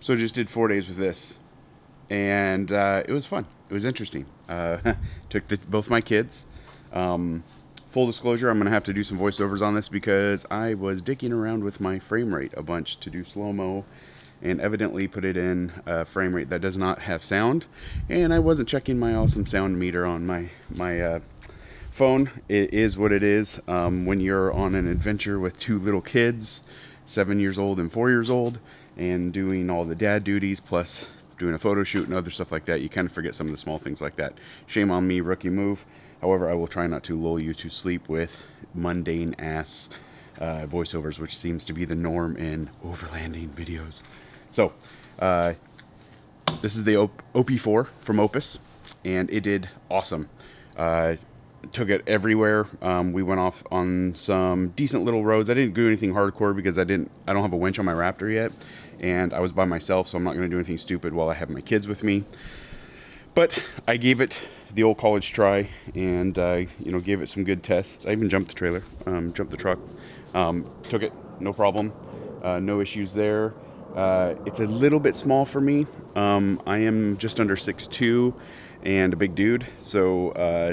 So I just did 4 days with this, and it was fun. It was interesting. Took both my kids. Full disclosure, I'm going to have to do some voiceovers on this because I was dicking around with my frame rate a bunch to do slow-mo, and evidently put it in a frame rate that does not have sound, and I wasn't checking my awesome sound meter on my phone. It is what it is. When you're on an adventure with two little kids, 7 years old and 4 years old, and doing all the dad duties plus doing a photo shoot and other stuff like that, you kind of forget some of the small things like that. Shame on me, rookie move. However, I will try not to lull you to sleep with mundane ass voiceovers, which seems to be the norm in overlanding videos. So this is the OP4 from Opus, and it did awesome. Took it everywhere. We went off on some decent little roads. I didn't do anything hardcore because I don't have a winch on my Raptor yet, and I was by myself, so I'm not going to do anything stupid while I have my kids with me. But I gave it the old college try, and gave it some good tests. I even jumped the trailer, jumped the truck, took it, no problem, no issues there. It's a little bit small for me. I am just under 6'2" and a big dude, so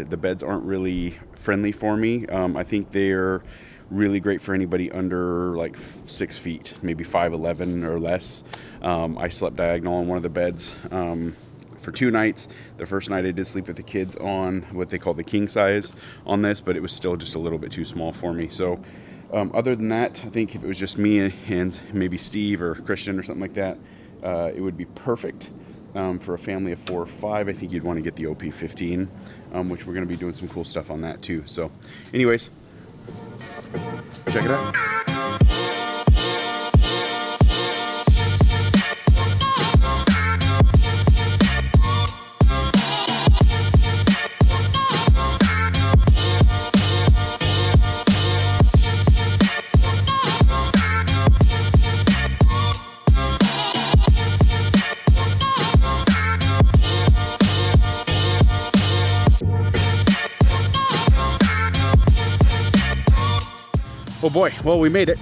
the beds aren't really friendly for me. I think they're really great for anybody under like 6 feet, maybe 5'11" or less. I slept diagonal on one of the beds for 2 nights. The first night I did sleep with the kids on what they call the king size on this, but it was still just a little bit too small for me. So other than that, I think if it was just me and maybe Steve or Christian or something like that, it would be perfect. For a family of 4 or 5, I think you'd want to get the OP15, which we're going to be doing some cool stuff on that too. So anyways, check it out. Oh boy, well, we made it.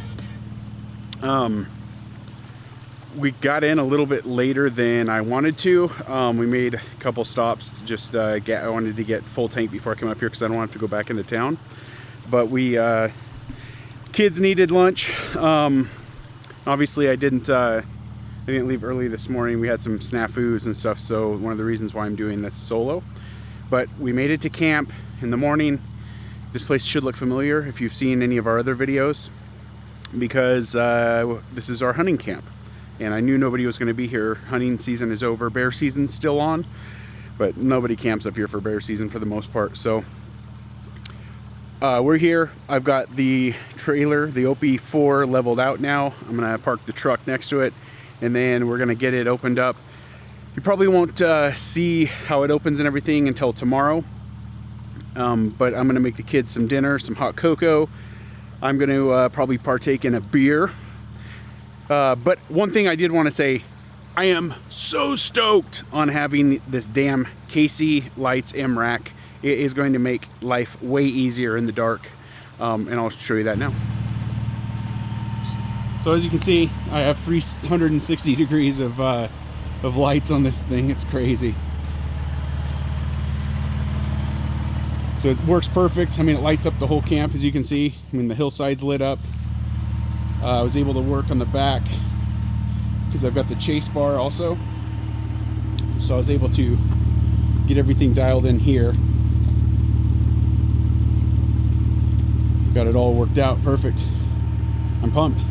We got in a little bit later than I wanted to. We made a couple stops. Just I wanted to get full tank before I came up here because I don't have to go back into town. But kids needed lunch. Obviously, I didn't leave early this morning. We had some snafus and stuff, so one of the reasons why I'm doing this solo. But we made it to camp in the morning. This place should look familiar if you've seen any of our other videos, because this is our hunting camp. And I knew nobody was going to be here. Hunting season is over. Bear season's still on, but nobody camps up here for bear season for the most part. So we're here. I've got the trailer, the OP4, leveled out now. I'm going to park the truck next to it, and then we're going to get it opened up. You probably won't see how it opens and everything until tomorrow. But I'm going to make the kids some dinner, some hot cocoa. I'm going to probably partake in a beer. But one thing I did want to say, I am so stoked on having this damn KC Lights MRAC. It is going to make life way easier in the dark. And I'll show you that now. So as you can see, I have 360 degrees of lights on this thing. It's crazy. So it works perfect. I mean, it lights up the whole camp, as you can see. I mean, the hillside's lit up. I was able to work on the back because I've got the chase bar also. So I was able to get everything dialed in here. Got it all worked out perfect. I'm pumped.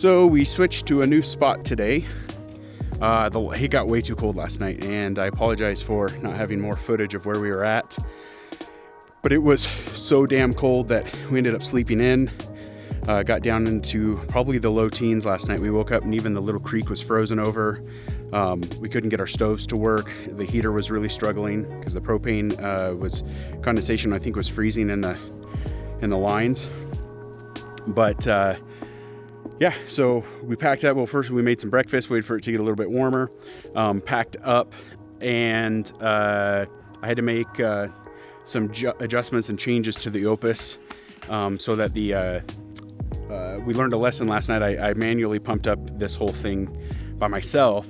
So we switched to a new spot today. It got way too cold last night, and I apologize for not having more footage of where we were at. But it was so damn cold that we ended up sleeping in. Got down into probably the low teens last night. We woke up and even the little creek was frozen over. We couldn't get our stoves to work. The heater was really struggling because the propane condensation, I think, was freezing in the lines. But yeah, so we packed up. Well, first we made some breakfast, waited for it to get a little bit warmer, packed up, and I had to make some adjustments and changes to the Opus so that we learned a lesson last night. I manually pumped up this whole thing by myself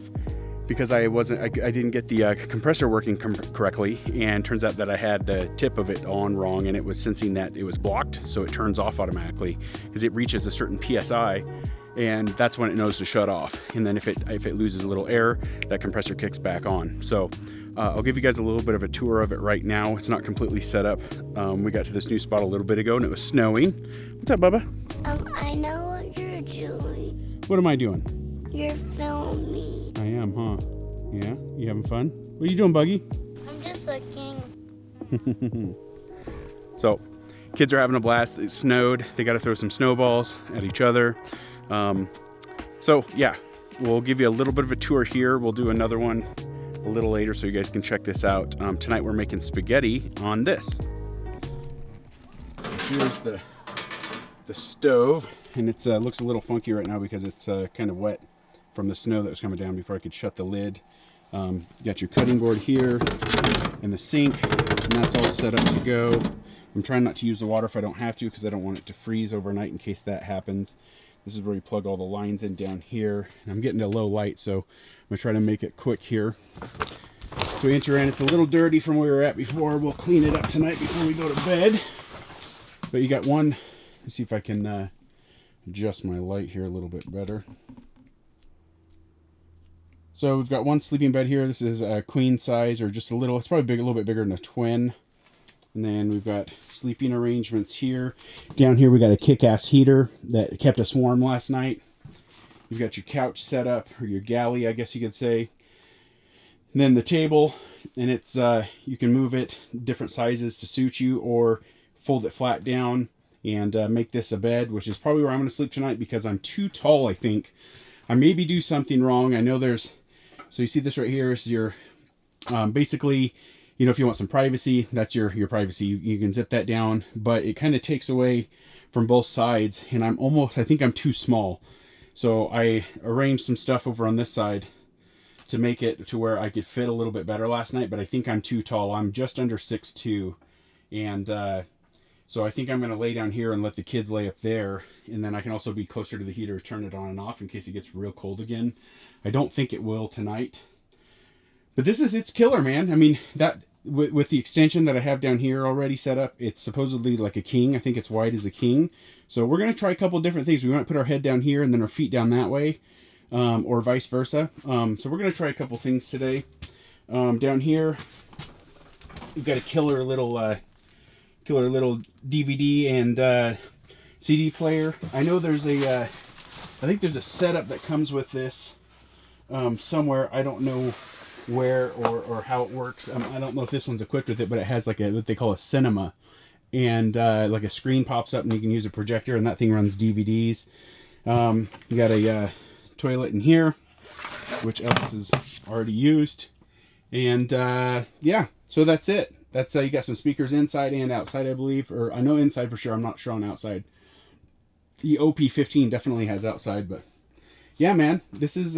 because I didn't get the compressor working correctly, and turns out that I had the tip of it on wrong, and it was sensing that it was blocked, so it turns off automatically because it reaches a certain PSI, and that's when it knows to shut off. And then if it loses a little air, that compressor kicks back on. So I'll give you guys a little bit of a tour of it right now. It's not completely set up. We got to this new spot a little bit ago and it was snowing. What's up, Bubba? I know what you're doing. What am I doing? You're filming. I am, huh? Yeah? You having fun? What are you doing, Buggy? I'm just looking. So, kids are having a blast. It snowed. They got to throw some snowballs at each other. So, yeah, we'll give you a little bit of a tour here. We'll do another one a little later so you guys can check this out. Tonight we're making spaghetti on this. Here's the stove, and it looks a little funky right now because it's kind of wet from the snow that was coming down before I could shut the lid. You got your cutting board here and the sink, and that's all set up to go. I'm trying not to use the water if I don't have to because I don't want it to freeze overnight in case that happens. This is where you plug all the lines in down here, and I'm getting a low light, so I'm gonna try to make it quick here. So we enter in. It's a little dirty from where we were at before. We'll clean it up tonight before we go to bed. But you got one. Let's see if I can adjust my light here a little bit better. So we've got one sleeping bed here. This is a queen size, or just a little. It's probably big, a little bit bigger than a twin. And then we've got sleeping arrangements here. Down here we got a kick-ass heater that kept us warm last night. You've got your couch set up, or your galley, I guess you could say. And then the table, and it's you can move it different sizes to suit you, or fold it flat down and make this a bed, which is probably where I'm going to sleep tonight because I'm too tall, I think. I maybe do something wrong. I know there's, so you see this right here. This is your, basically, you know, if you want some privacy, that's your privacy. You can zip that down, but it kind of takes away from both sides, and I think I'm too small. So I arranged some stuff over on this side to make it to where I could fit a little bit better last night, but I think I'm too tall. I'm just under 6'2", and so I think I'm going to lay down here and let the kids lay up there, and then I can also be closer to the heater, turn it on and off in case it gets real cold again. I don't think it will tonight. But it's killer, man. I mean, that with the extension that I have down here already set up, it's supposedly like a king. I think it's wide as a king. So we're going to try a couple different things. We might put our head down here and then our feet down that way, or vice versa. So we're going to try a couple things today. Down here, we've got a killer little DVD and CD player. I know there's I think there's a setup that comes with this somewhere. I don't know where or how it works. I don't know if this one's equipped with it, but it has like what they call a cinema, and like a screen pops up and you can use a projector, and that thing runs DVDs. You got a toilet in here, which Alex has already used, and yeah, so that's it. That's you got some speakers inside and outside, I believe, or I know inside for sure. I'm not sure on outside. The OP15 definitely has outside, but yeah, man, this is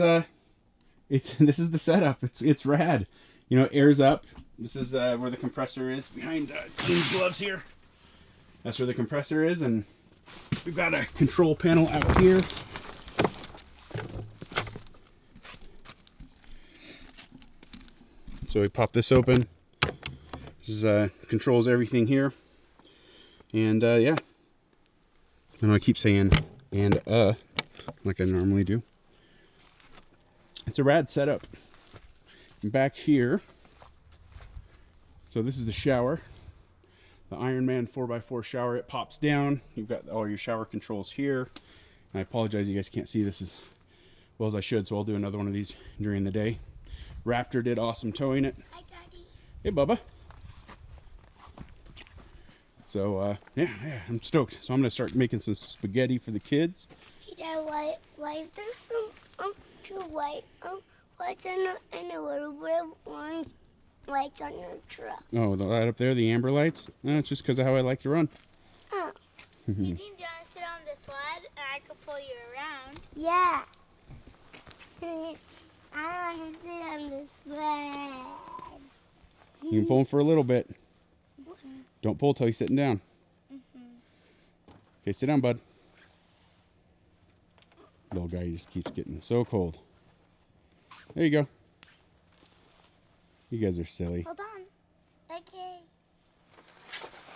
this is the setup. It's rad. You know, air's up. This is where the compressor is behind Dean's gloves here. That's where the compressor is, and we've got a control panel out here. So we pop this open. This is controls everything here, and yeah. I know I keep saying and like I normally do. It's a rad setup. And back here, so this is the shower, the Iron Man 4x4 shower. It pops down. You've got all your shower controls here, I apologize you guys can't see this as well as I should, so I'll do another one of these during the day. Raptor did awesome towing it. Hi, Daddy. Hey, Bubba. So, yeah, I'm stoked. So I'm going to start making some spaghetti for the kids. Hey, Dad, why is there some two white lights and a little bit of orange lights on your truck? Oh, the light up there, the amber lights? No, it's just because of how I like to run. Oh. You think, do you want to sit on the sled and I could pull you around? Yeah. I want to sit on the sled. You can pull them for a little bit. Don't pull till you're sitting down. Okay, sit down, bud. Little guy just keeps getting so cold. There you go. You guys are silly. Hold on. Okay.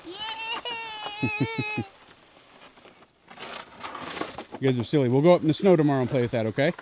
Yeah. You guys are silly. We'll go up in the snow tomorrow and play with that, okay?